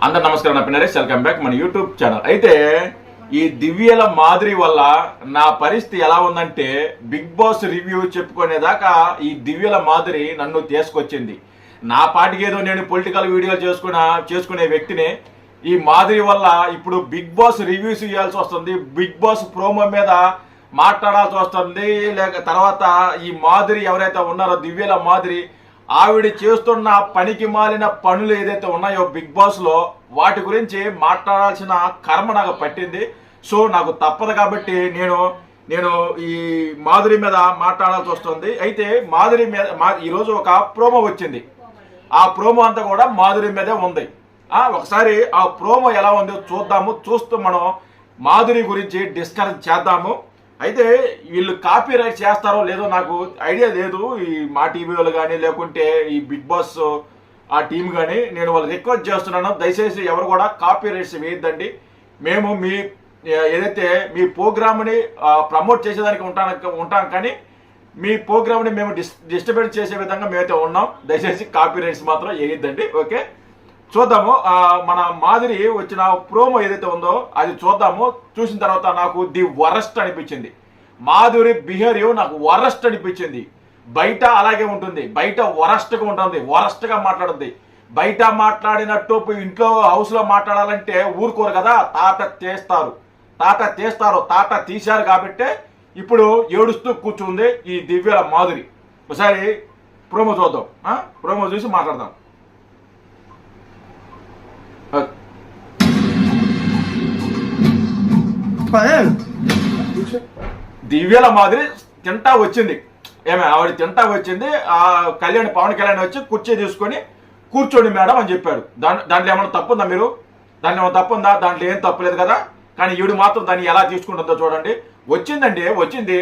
అందరు నమస్కారం. నా పిన్నరేష్, వెల్కమ్ బ్యాక్ మన యూట్యూబ్ ఛానల్. అయితే ఈ దివ్యల మాదిరి వల్ల నా పరిస్థితి ఎలా ఉందంటే, బిగ్ బాస్ రివ్యూ చెప్పుకునేదాకా ఈ దివ్యల మాదిరి నన్ను తీసుకొచ్చింది. నా పాటికి ఏదో నేను పొలిటికల్ వీడియోలు చేసుకునే వ్యక్తిని ఈ మాదిరి వల్ల ఇప్పుడు బిగ్ బాస్ రివ్యూస్ ఇవ్వాల్సి వస్తుంది, బిగ్ బాస్ ప్రోమో మీద మాట్లాడాల్సి వస్తుంది. లేక తర్వాత ఈ మాదిరి ఎవరైతే ఉన్నారో దివ్యల మాదిరి, ఆవిడ చేస్తున్న పనికి మాలిన పనులు ఏదైతే ఉన్నాయో బిగ్ బాస్ లో, వాటి గురించి మాట్లాడాల్సిన కర్మ నాకు పట్టింది. సో నాకు తప్పదు కాబట్టి నేను ఈ మాధురి మీద మాట్లాడాల్సి వస్తుంది. అయితే మాధురి మీద ఈరోజు ఒక ప్రోమో వచ్చింది. ఆ ప్రోమో అంతా కూడా మాధురి మీదే ఉంది. ఒకసారి ఆ ప్రోమో ఎలా ఉందో చూస్తూ మనం మాధురి గురించి డిస్కస్ చేద్దాము. అయితే వీళ్ళు కాపీ రైట్ చేస్తారో లేదో నాకు ఐడియా లేదు. ఈ మా టీవీలో కానీ లేకుంటే ఈ బిగ్ బాస్ ఆ టీం కానీ నేను వాళ్ళు రిక్వెస్ట్ చేస్తున్నాను, దయచేసి ఎవరు కూడా కాపీ రైట్స్ వేయద్దండి. మేము మీ ఏదైతే మీ ప్రోగ్రామ్ని ప్రమోట్ చేసేదానికి ఉంటాం కానీ మీ ప్రోగ్రామ్ని మేము డిస్టర్బెన్స్ చేసే విధంగా మేమైతే ఉన్నాం. దయచేసి కాపీ రైట్స్ మాత్రం వేయద్దండి. ఓకే, చూద్దాము. మన మాదిరి వచ్చిన ప్రోమో ఏదైతే ఉందో అది చూద్దాము. చూసిన తర్వాత నాకు ది వరస్ట్ అనిపించింది. మాధురి బిహేవియర్ నాకు వరస్ట్ అనిపించింది. బయట అలాగే ఉంటుంది, బయట వరస్ట్గా ఉంటుంది, వరస్ట్గా మాట్లాడుద్ది. బయట మాట్లాడినట్టు ఇంట్లో హౌస్లో మాట్లాడాలంటే ఊరుకోరు కదా, తాట తీశారు కాబట్టి ఇప్పుడు ఏడుస్తూ కూర్చుంది ఈ దివ్యల మాధురి. ఒకసారి ప్రోమో చూద్దాం, ప్రోమో చూసి మాట్లాడదాం. దివ్యల మాదిరి తింటా వచ్చింది. ఆవిడ తింటా వచ్చింది. ఆ పవన్ కళ్యాణ్ వచ్చి కుర్చీ తీసుకొని కూర్చోండి మేడం అని చెప్పాడు. దాంట్లో ఏమైనా తప్పుందా? మీరు దాంట్లో ఏమైనా తప్పుందా? దాంట్లో ఏం తప్పులేదు కదా. కానీ ఈవిడ మాత్రం దాన్ని ఎలా తీసుకుంటుందో చూడండి. వచ్చింది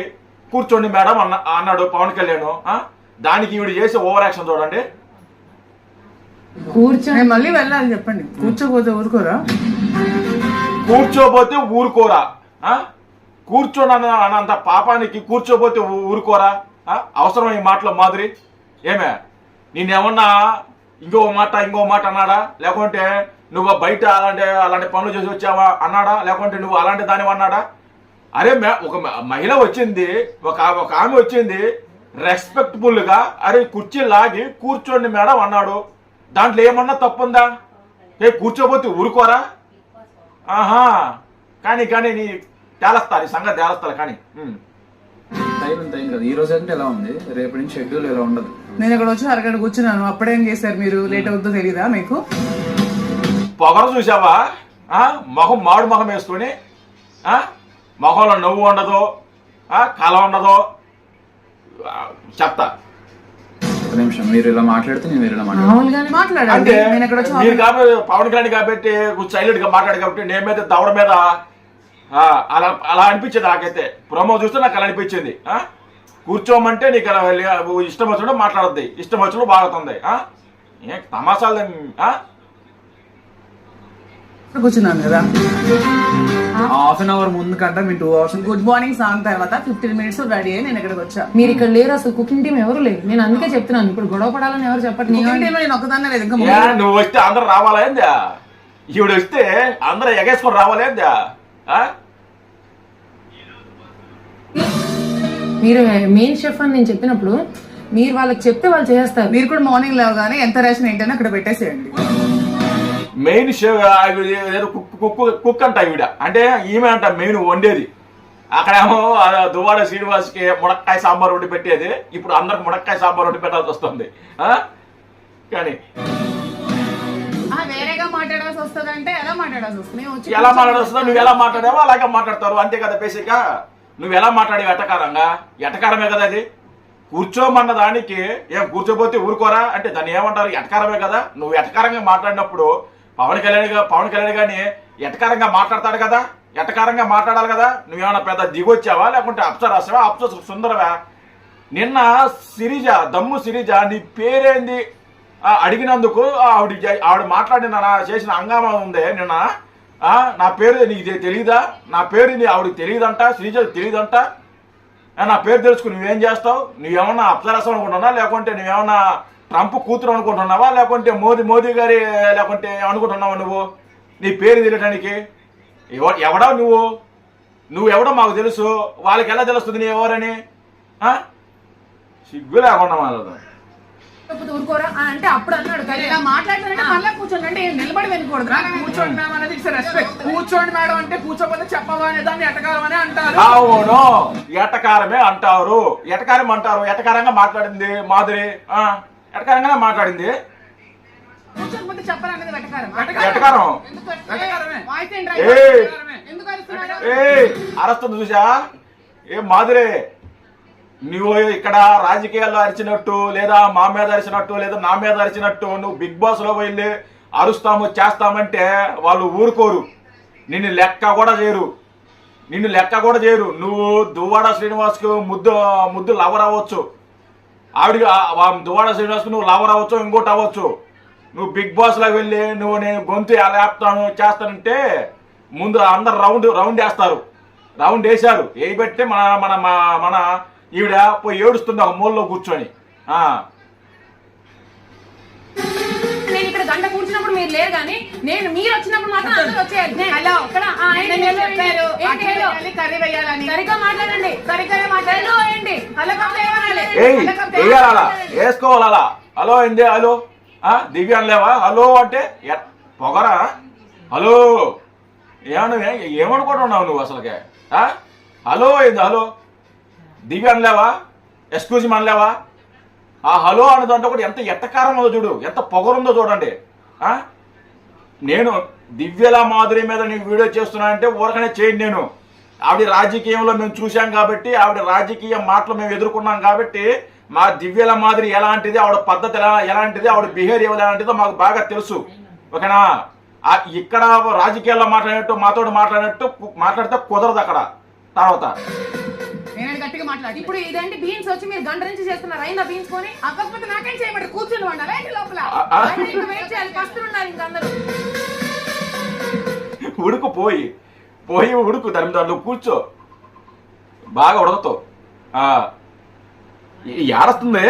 కూర్చోండి మేడం అన్నాడు పవన్ కళ్యాణ్. దానికి ఈవిడ చేసే ఓవర్ యాక్షన్ చూడండి. మళ్ళీ వెళ్ళాలి చెప్పండి. కూర్చోపోతే ఊరుకోరా? కూర్చోండి అన్నంత పాపానికి కూర్చోపోతే ఊరుకోరా? అవసరం ఈ మాటలో మాదిరి? ఏమే నేనేమన్నా ఇంకో మాట అన్నాడా? లేకుంటే నువ్వు బయట అలాంటి పనులు చేసి వచ్చావా అన్నాడా? లేకుంటే నువ్వు అలాంటి దానివి అన్నాడా? అరే ఒక మహిళ వచ్చింది, ఒక ఆమె వచ్చింది రెస్పెక్ట్ఫుల్ గా, అరే కుర్చీ లాగి కూర్చోండి మేడం అన్నాడు. దాంట్లో ఏమన్నా తప్పుందా? కూర్చోపోతే ఊరుకోరా? కానీ నీ తేలస్తారు, ఈ సంగతి తేలస్తారు. కానీ టైం కదా. ఈ రోజు అంటే ఎలా ఉంది, రేపటి నుంచి షెడ్యూల్ ఎలా ఉండదు. నేను ఇక్కడ వచ్చి అరగంట కూర్చున్నాను, అప్పుడేం చేశారు మీరు? లేట్ అవుతుందో తెలీదా మీకు? పొగరు చూసావా? మాడు మొహం వేసుకొని మొహంలో నవ్వు ఉండదు, కళ ఉండదు. చెప్తా నిమిషం, మీరు ఇలా మాట్లాడితే నేను ఇలా అంటే మీరు కాబట్టి పవన్ కళ్యాణ్ కాబట్టి సైలెంట్ గా మాట్లాడు కాబట్టి నేను మీద దవడ మీద అలా అనిపించింది నాకైతే. ప్రోమో చూస్తే నాకు అలా అనిపించింది. కూర్చోమంటే నీకు ఇష్టం వచ్చినట్టు మాట్లాడద్ది, ఇష్టం వచ్చినట్టు బాగుతుంది. తమాషాలు కూర్చున్నాను కదా. హాఫ్ అన్ అవర్ ముందు కంటే మీ 2 hours గుడ్ మార్నింగ్ సాంగ్ తర్వాత 15 minutes రెడీ అయ్యి నేను ఇక్కడికి వచ్చా. మీరు ఇక్కడ లేరు, అసలు కుకింగ్ టీం ఎవరు లేరు. నేను అందుకే చెప్తున్నాను, ఇప్పుడు గొడవ పడాలని ఎవరు చెప్పండి. ఒక్కదాన్నే లేదు, ఇంకా నువ్వు వస్తే అందరూ రావాలేందా? ఈవిడ వస్తే అందరూ ఎగేసుకొని రావాలేందా? మీరు మెయిన్ షెఫ్ అని నేను చెప్పినప్పుడు మీరు వాళ్ళకి చెప్తే వాళ్ళు చేస్తారు. మీరు కూడా మార్నింగ్ లేవగానే ఎంత రేషన్ ఏంటని అక్కడ పెట్టేసేయండి. మెయిన్ కుక్ అంట ఈవిడ, అంటే ఈమె అంట మెయిన్ వండేది. అక్కడేమో దువ్వాడ శ్రీనివాస్కి మునక్కాయ సాంబార్ వండి పెట్టేది, ఇప్పుడు అందరికి మునక్కాయ సాంబార్ వండి పెట్టాల్సి వస్తుంది. కానీ వేరేగా మాట్లాడాల్సి వస్తుంది. అంటే ఎలా మాట్లాడాల్సి వస్తుంది? ఎలా మాట్లాడాల్సి వస్తుందో నువ్వు ఎలా మాట్లాడావో అలాగే మాట్లాడతారు, అంతే కదా. బేసిక్ గా నువ్వు ఎలా మాట్లాడేవి ఎటకారమే కదా. అది కూర్చోమన్న దానికి ఏం కూర్చోపోతే ఊరుకోరా అంటే దాన్ని ఏమంటారు? ఎటకారమే కదా. నువ్వు ఎటకారంగా మాట్లాడినప్పుడు పవన్ కళ్యాణ్ గాని ఎటకారంగా మాట్లాడతాడు కదా, ఎటకారంగా మాట్లాడాలి కదా. నువ్వేమన్నా పెద్ద దిగొచ్చావా లేకుంటే అప్సరాసావా, సుందరవా? నిన్న దమ్ము సిరిజ నీ పేరేంది అడిగినందుకు ఆవిడ మాట్లాడిన చేసిన హంగామా ఉందే నిన్న. నా పేరు నీకు తెలీదా? నా పేరు ఆవిడకి తెలియదంట, శ్రీజకి తెలియదంట. నా పేరు తెలుసుకుని నువ్వేం చేస్తావు? నువ్వేమన్నా అప్సరసం అనుకుంటున్నా లేకుంటే నువ్వేమన్నా ట్రంప్ కూతురు అనుకుంటున్నావా లేకుంటే మోదీ గారి లేకుంటే అనుకుంటున్నావా నువ్వు? నీ పేరు తెలియడానికి ఎవడో నువ్వెవడో మాకు తెలుసు, వాళ్ళకి ఎలా తెలుస్తుంది నీ ఎవరని? సిగ్గు లేకుండా మాట్లాడదు. ఊరుకోరా అంటే అప్పుడు అన్నాడు ఇలా మాట్లాడుతుంటే మళ్ళీ కూర్చోండి అంటే నిలబడి వెళ్ళకూడదు. కూర్చోండి మేడం అనేది ఇట్స్ రెస్పెక్ట్. కూర్చోండి మేడం అంటే కూర్చోపోతే చెప్పవా అనే దాన్ని ఎటకారం అని అంటారు. అవును, ఎటకారమే అంటారు. ఎటకారం అంటారు. ఎటకారంగా మాట్లాడింది మాధురి, ఎటకారంగానే మాట్లాడింది. కూర్చోకపోతే చెప్పరా అనేది వెటకారం. ఎటకారం అరస్తుంది చూసా? ఏ మాధురి, నువ్వు ఇక్కడ రాజకీయాల్లో అరిచినట్టు లేదా మా మీద అరిచినట్టు లేదా నా మీద అరిచినట్టు నువ్వు బిగ్ బాస్ లో వెళ్ళి అరుస్తాము చేస్తామంటే వాళ్ళు ఊరుకోరు, నిన్ను లెక్క కూడా చేయరు. నువ్వు దువ్వాడ శ్రీనివాస్కు ముద్దు లవర్ అవ్వచ్చు, ఆవిడికి దువ్వాడ శ్రీనివాస్కు నువ్వు లవర్ అవ్వచ్చు, ఇంకోటి అవ్వచ్చు. నువ్వు బిగ్ బాస్ లో వెళ్ళి నేను గొంతు ఎలా ఆపుతాను చేస్తానంటే ముందు అందరు రౌండ్ వేస్తారు. రౌండ్ వేశారు, వేయబెట్టి మన ఈవిడ పోయి ఏడుస్తుంది ఒక మూలలో కూర్చొని. నేను ఇక్కడ గంట కూర్చున్నప్పుడు మీరు లేరు కానీ మీరు వచ్చినప్పుడు మాత్రం అందరూ వచ్చేయాలి. కర్రీ వేయాలని సరిగ్గా మాట్లాడండి. వేసుకోవాలా? హలో ఏంది? హలో దివ్య అనలేవా? హలో అంటే పొగరా? హలో ఏమనుకుంటున్నావు నువ్వు అసలుకే? హలో ఏంది? హలో దివ్య అనలేవా? ఎక్స్క్యూజ్ అనలేవా? ఆ హలో అన్నదంటే కూడా ఎంత ఎట్టకారం ఉందో చూడు, ఎంత పొగరుందో చూడండి. నేను దివ్యల మాధురి మీద నేను వీడియో చేస్తున్నా అంటే ఊరకనే చేయండి. నేను ఆవిడ రాజకీయంలో మేము చూసాం కాబట్టి, ఆవిడ రాజకీయ మాటలు మేము ఎదుర్కొన్నాం కాబట్టి మా దివ్యల మాధురి ఎలాంటిది, ఆవిడ పద్ధతి ఎలాంటిది, ఆవిడ బిహేవియర్ ఎలాంటిదో మాకు బాగా తెలుసు. ఓకేనా? ఇక్కడ రాజకీయాల్లో మాతో మాట్లాడితే కుదరదు అక్కడ. తర్వాత గట్టిగా మాట్లాడి ఇప్పుడు ఇదేంటి బీన్స్ వచ్చి మీరు గంట నుంచి చేస్తున్నారు, అయిందా బీన్స్ కొని? అకస్మాత్ నాకేం చేయమంటారు? కూర్చొని ఉండాలి లోపల. వెయిట్ చేయాలి, కస్తున్నారు ఇంకా అందరూ. ఉడుకు పోయి ఉడుకు దాంట్లో కూర్చో, బాగా ఉడకతావు. ఏడస్తుంది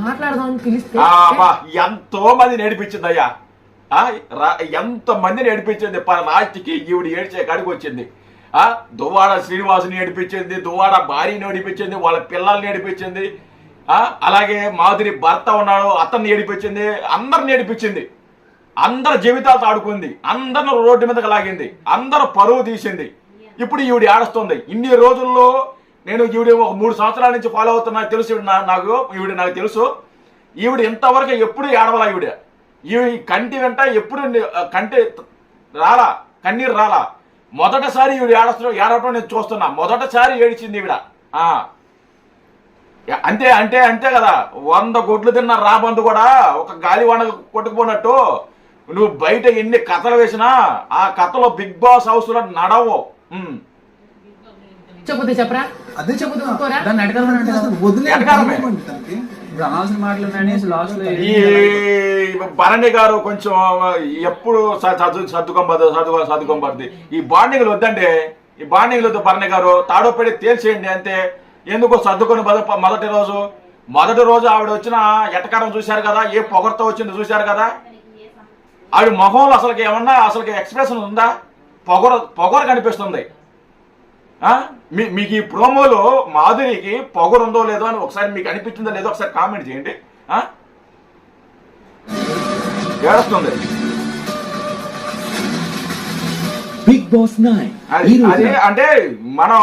మాట్లాడదాం పిలిస్తే ఎంతో మంది నేర్పించింది అయ్యా, ఎంతో మంది నేర్పించింది. లాస్ట్కి ఈవిడ ఏడ్చే కాడికి వచ్చింది. దువ్వాడ శ్రీనివాసుని ఏడిపించింది, దువ్వాడ భార్యని ఏడిపించింది, వాళ్ళ పిల్లల్ని ఏడిపించింది, అలాగే మాధురి భర్త ఉన్నాడు అతన్ని ఏడిపించింది, అందరిని ఏడిపించింది, అందరి జీవితాలతో ఆడుకుంది, అందరిని రోడ్డు మీదకి లాగింది, అందరూ పరువు తీసింది. ఇప్పుడు ఈవిడ ఏడుస్తుంది. ఇన్ని రోజుల్లో నేను ఈవిడ ఒక 3 సంవత్సరాల నుంచి ఫాలో అవుతున్నా, తెలుసు నాకు తెలుసు. ఈవిడ ఇంతవరకు ఎప్పుడు ఏడవలా. ఈ కంటి వెంట ఎప్పుడు కన్నీరు రాలా. మొదటిసారి ఈవిడ ఏడవటం నేను చూస్తున్నా. మొదటిసారి ఏడిచింది ఈవిడ. అంతే కదా. 100 గుడ్లు తిన్న రాబందు కూడా ఒక గాలివాన కొట్టుకుపోయినట్టు నువ్వు బయట ఎన్ని కథలు వేసినా ఆ కథలో బిగ్ బాస్ హౌస్ లో నడవు. చెప్పుతే చెప్పరా? అదే చెప్పుకోరా? అనాల్సిన మాటలు ఈ భరణి గారు కొంచెం ఎప్పుడు సర్దుకోబడుతుంది. ఈ బాండింగ్లు వద్దండి, ఈ బాండింగ్లు వద్దు. భరణి గారు తాడోపడి తేల్చేయండి అంతే. ఎందుకో సర్దుకొని మొదటి రోజు ఆవిడ వచ్చిన ఎటకారం చూశారు కదా, ఏ పొగర్తో వచ్చిందో చూశారు కదా. ఆవిడ మొహంలో అసలుకి ఏమన్నా ఎక్స్ప్రెషన్ ఉందా? పొగరు కనిపిస్తుంది. మీకు ఈ ప్రోమోలో మాధురికి పొగరుందో లేదో అని ఒకసారి మీకు అనిపించిందో లేదో ఒకసారి కామెంట్ చేయండి. ఏడుస్తుంది. బిగ్ బాస్ 9 అది అంటే మనం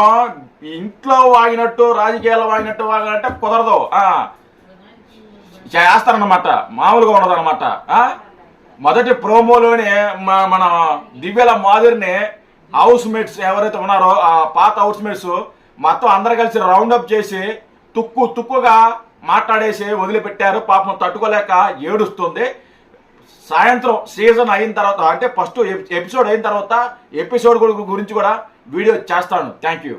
ఇంట్లో వాగినట్టు రాజకీయాల్లో వాగినట్టు కుదరదు. చేస్తారన్నమాట, మామూలుగా ఉండదన్నమాట. మొదటి ప్రోమోలోనే మన దివ్యల మాధురిని హౌస్ మేట్స్ ఎవరైతే ఉన్నారో ఆ పాత హౌస్ మేట్స్ మొత్తం అందరు కలిసి రౌండప్ చేసి తుక్కుగా మాట్లాడేసి వదిలిపెట్టారు. పాపం తట్టుకోలేక ఏడుస్తుంది. సాయంత్రం సీజన్ అయిన తర్వాత అంటే ఫస్ట్ ఎపిసోడ్ అయిన తర్వాత ఎపిసోడ్ గురించి కూడా వీడియో చేస్తాను. Thank you.